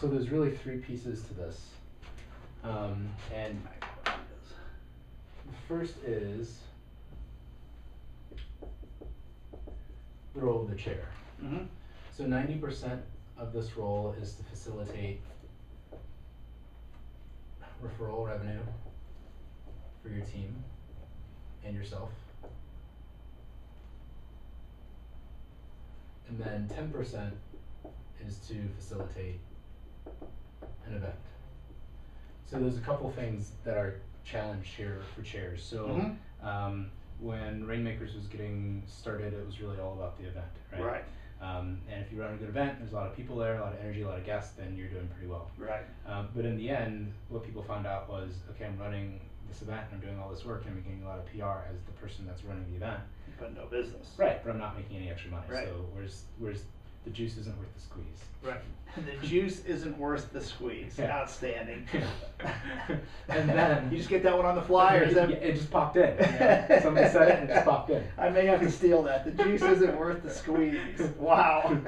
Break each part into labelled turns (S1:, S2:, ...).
S1: So there's really three pieces to this. And the first is the role of the chair.
S2: Mm-hmm.
S1: So 90% of this role is to facilitate referral revenue for your team and yourself. And then 10% is to facilitate an event. So there's a couple things that are challenged here for chairs. So when Rainmakers was getting started, it was really all about the event, right?
S2: Right.
S1: And if you run a good event, there's a lot of people there, a lot of energy, a lot of guests, then you're doing pretty well.
S2: Right.
S1: But in the end, what people found out was, okay, I'm running this event and I'm doing all this work and I'm getting a lot of PR as the person that's running the event.
S2: But no business.
S1: Right, but I'm not making any extra money.
S2: Right.
S1: So where's the juice isn't worth the squeeze.
S2: Right. The juice isn't worth the squeeze.
S1: Yeah.
S2: Outstanding.
S1: And then
S2: you just get that one on the fly, or is that...
S1: It just popped in. You know? Somebody said it and it just popped in.
S2: I may have to steal that. The juice isn't worth the squeeze. Wow.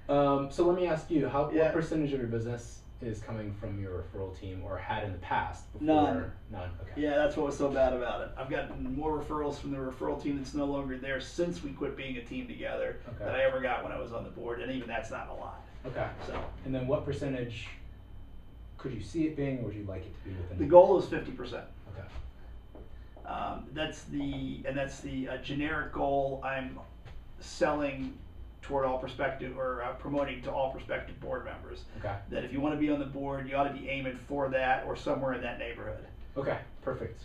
S1: So let me ask you, what percentage of your business is coming from your referral team, or had in the past?
S2: None.
S1: None. Okay.
S2: Yeah, that's what was so bad about it. I've gotten more referrals from the referral team that's no longer there since we quit being a team together than I ever got when I was on the board, and even that's not a lot.
S1: Okay.
S2: So.
S1: And then what percentage could you see it being, or would you like it to be within?
S2: The goal is 50%.
S1: Okay.
S2: That's the generic goal. I'm selling toward all prospective, or promoting to all prospective board members.
S1: Okay.
S2: That if you want to be on the board, you ought to be aiming for that or somewhere in that neighborhood.
S1: Okay, perfect.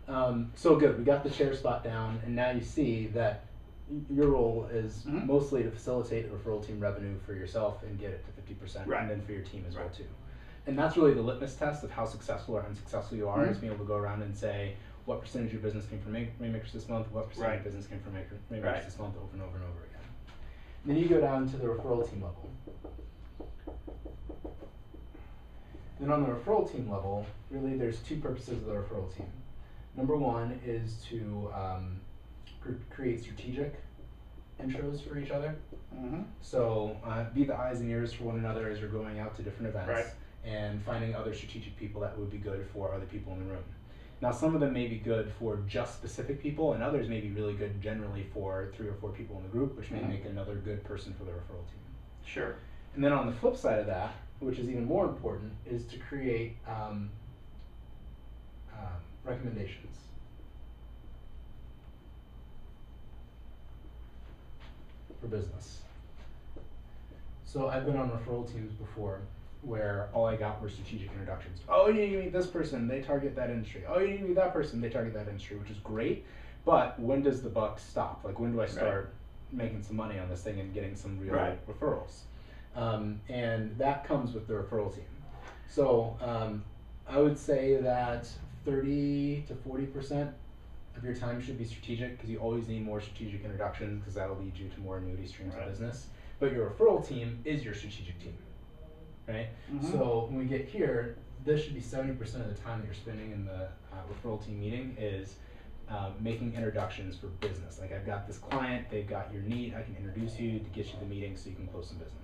S1: So good, we got the chair spot down, and now you see that your role is mostly to facilitate the referral team revenue for yourself and get it to 50%,
S2: right.
S1: and then for your team as well too. And that's really the litmus test of how successful or unsuccessful you are, is being able to go around and say, what percentage of your business came from Rainmakers this month, what percentage of your business came from Rainmakers this month, over and over and over again. Then you go down to the referral team level. Then on the referral team level, really there's two purposes of the referral team. Number one is to create strategic intros for each other. So be the eyes and ears for one another as you're going out to different events, and finding other strategic people that would be good for other people in the room. Now some of them may be good for just specific people, and others may be really good generally for 3 or 4 people in the group, which may make another good person for the referral team.
S2: Sure.
S1: And then on the flip side of that, which is even more important, is to create recommendations. For business. So I've been on referral teams before where all I got were strategic introductions. Oh, you need to meet this person, they target that industry. Oh, you need to meet that person, they target that industry, which is great. But when does the buck stop? Like, when do I start making some money on this thing and getting some real referrals? And that comes with the referral team. So I would say that 30 to 40% of your time should be strategic, because you always need more strategic introductions, because that'll lead you to more annuity streams of business. But your referral team is your strategic team, right? So when we get here, this should be 70% of the time that you're spending in the referral team meeting is making introductions for business. Like, I've got this client, they've got your need, I can introduce you to get you the meeting so you can close some business.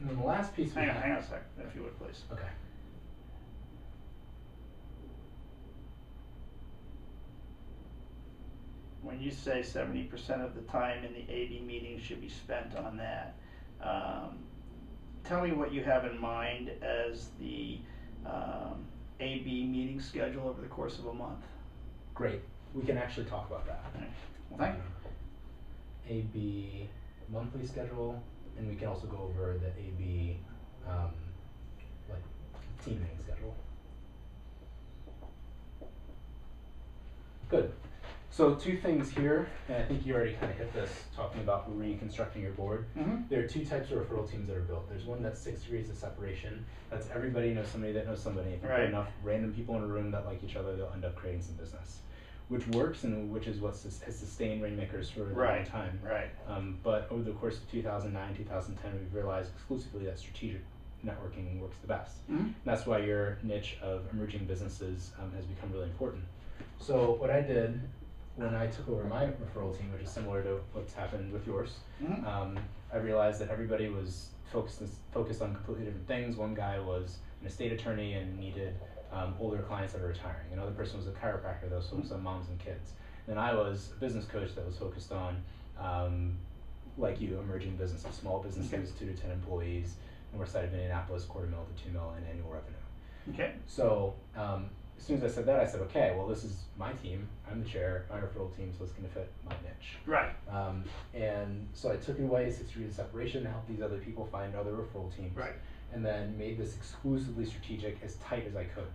S1: And then the last piece.
S2: Hang on a second, if you would, please.
S1: Okay.
S2: When you say 70% of the time in the AB meeting should be spent on that, tell me what you have in mind as the AB meeting schedule over the course of a month.
S1: Great. We can actually talk about that.
S2: Okay. Well, thank you.
S1: AB monthly schedule, and we can also go over the AB like team meeting schedule. Good. So 2 things here, and I think you already kind of hit this, talking about reconstructing your board. There are 2 types of referral teams that are built. There's one that's 6 degrees of separation. That's everybody knows somebody that knows somebody. If you put enough random people in a room that like each other, they'll end up creating some business, which works and which is what has sustained Rainmakers for a long time. But over the course of 2009, 2010, we've realized exclusively that strategic networking works the best. That's why your niche of emerging businesses has become really important. So what I did when I took over my referral team, which is similar to what's happened with yours, I realized that everybody was focused on completely different things. One guy was an estate attorney and needed older clients that are retiring. Another person was a chiropractor that was focused on moms and kids. Then I was a business coach that was focused on, like you, emerging businesses, small businesses, 2 to 10 employees, north side of Indianapolis, $250,000 to $2 million in annual revenue.
S2: Okay.
S1: So as soon as I said that, I said, okay, well, this is my team. I'm the chair, my referral team, so it's going to fit my niche.
S2: Right.
S1: And so I took away 6 degrees of separation to help these other people find other referral teams.
S2: Right.
S1: And then made this exclusively strategic, as tight as I could.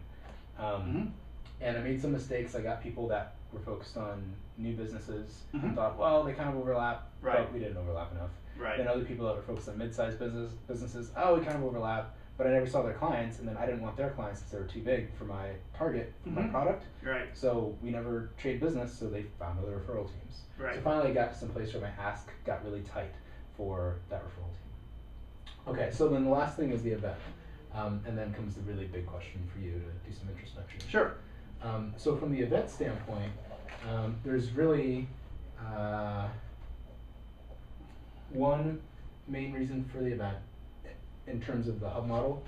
S1: And I made some mistakes. I got people that were focused on new businesses and thought, well, they kind of overlap, but we didn't overlap enough.
S2: Right.
S1: Then other people that were focused on mid-sized businesses, oh, we kind of overlap, but I never saw their clients, and then I didn't want their clients because they were too big for my target, for my product.
S2: Right.
S1: So we never traded business, so they found other referral teams.
S2: Right.
S1: So finally I got to some place where my ask got really tight for that referral team. Okay, so then the last thing is the event. And then comes the really big question for you to do some introspection.
S2: Sure.
S1: So from the event standpoint, there's really one main reason for the event in terms of the hub model.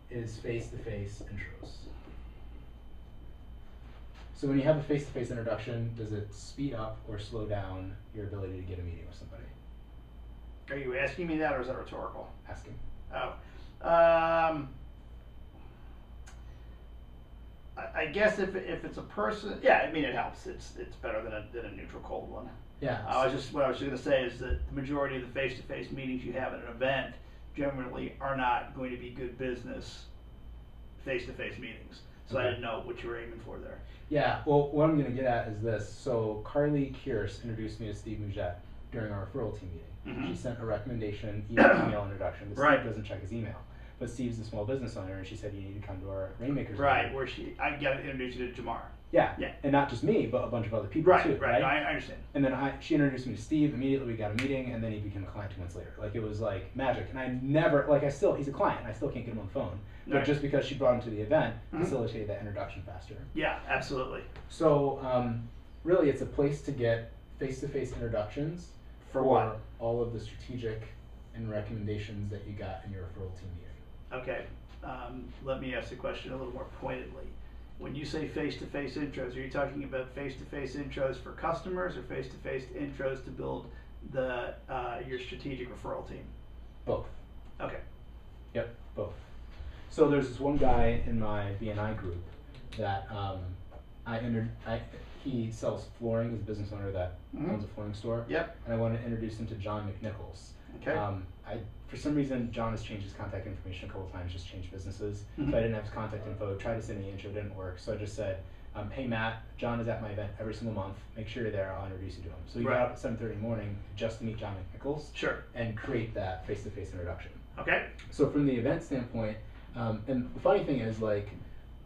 S1: Is face-to-face intros. So when you have a face-to-face introduction, does it speed up or slow down your ability to get a meeting with somebody?
S2: Are you asking me that, or is that rhetorical?
S1: Asking.
S2: Oh. I guess if it's a person, yeah, I mean, it helps. It's better than a neutral cold one.
S1: Yeah.
S2: What I was going to say is that the majority of the face-to-face meetings you have at an event generally are not going to be good business face-to-face meetings. So
S1: Okay.
S2: I didn't know what you were aiming for there.
S1: Yeah, well, what I'm going to get at is this. So Carly Kearse introduced me to Steve Mugette during our referral team meeting. She sent a recommendation, email introduction, but Steve doesn't check his email. But Steve's a small business owner, and she said, you need to come to our Rainmakers.
S2: Right, where I got to introduce you to Jamar.
S1: Yeah,
S2: Yeah.
S1: And not just me, but a bunch of other people too.
S2: Right, no, I understand.
S1: And then she introduced me to Steve. Immediately we got a meeting, and then he became a client 2 months later. Like, it was like magic. And I never, he's a client, and I still can't get him on the phone. But just because she brought him to the event, facilitated that introduction faster.
S2: Yeah, absolutely.
S1: So really, it's a place to get face-to-face introductions
S2: For what?
S1: all of the strategic and recommendations that you got in your referral team meeting.
S2: Okay, let me ask the question a little more pointedly. When you say face-to-face intros, are you talking about face-to-face intros for customers or face-to-face intros to build your strategic referral team?
S1: Both.
S2: Okay.
S1: Yep, both. So there's this one guy in my BNI group that he sells flooring. He's a business owner that owns a flooring store.
S2: Yep.
S1: And I want to introduce him to John McNichols.
S2: Okay.
S1: For some reason, John has changed his contact information a couple times, just changed businesses. So I didn't have his contact info. Tried to send an intro, didn't work. So I just said, hey Matt, John is at my event every single month. Make sure you're there. I'll introduce you to him. So we got up at 7:30 in the morning just to meet John McNichols.
S2: Sure.
S1: And create that face-to-face introduction.
S2: Okay.
S1: So from the event standpoint, and the funny thing is, like,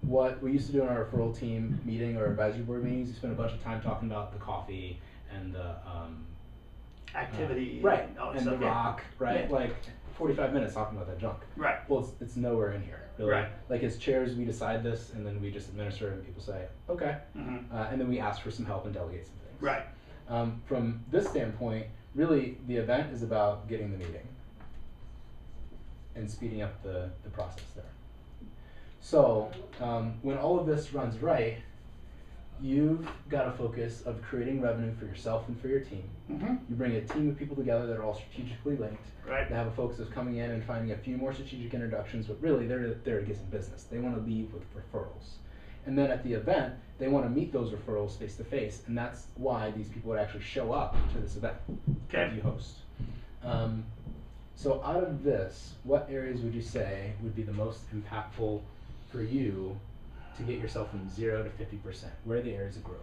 S1: what we used to do in our referral team meeting or advisory board meetings, we spent a bunch of time talking about the coffee and the
S2: activity,
S1: right,
S2: all that
S1: and
S2: stuff,
S1: the rock, right?
S2: Yeah.
S1: Like 45 minutes talking about that junk.
S2: Right.
S1: Well, it's nowhere in here, really.
S2: Right.
S1: Like, as chairs, we decide this, and then we just administer it, and people say, okay, and then we ask for some help and delegate some things.
S2: Right.
S1: From this standpoint, really, the event is about getting the meeting and speeding up the process there. So when all of this runs right, you've got a focus of creating revenue for yourself and for your team. You bring a team of people together that are all strategically linked.
S2: Right.
S1: They have a focus of coming in and finding a few more strategic introductions, but really they're there to get some business. They want to leave with referrals. And then at the event, they want to meet those referrals face to face, and that's why these people would actually show up to this event that you host. So out of this, what areas would you say would be the most impactful for you to get yourself from 0 to 50%? Where are the areas of growth?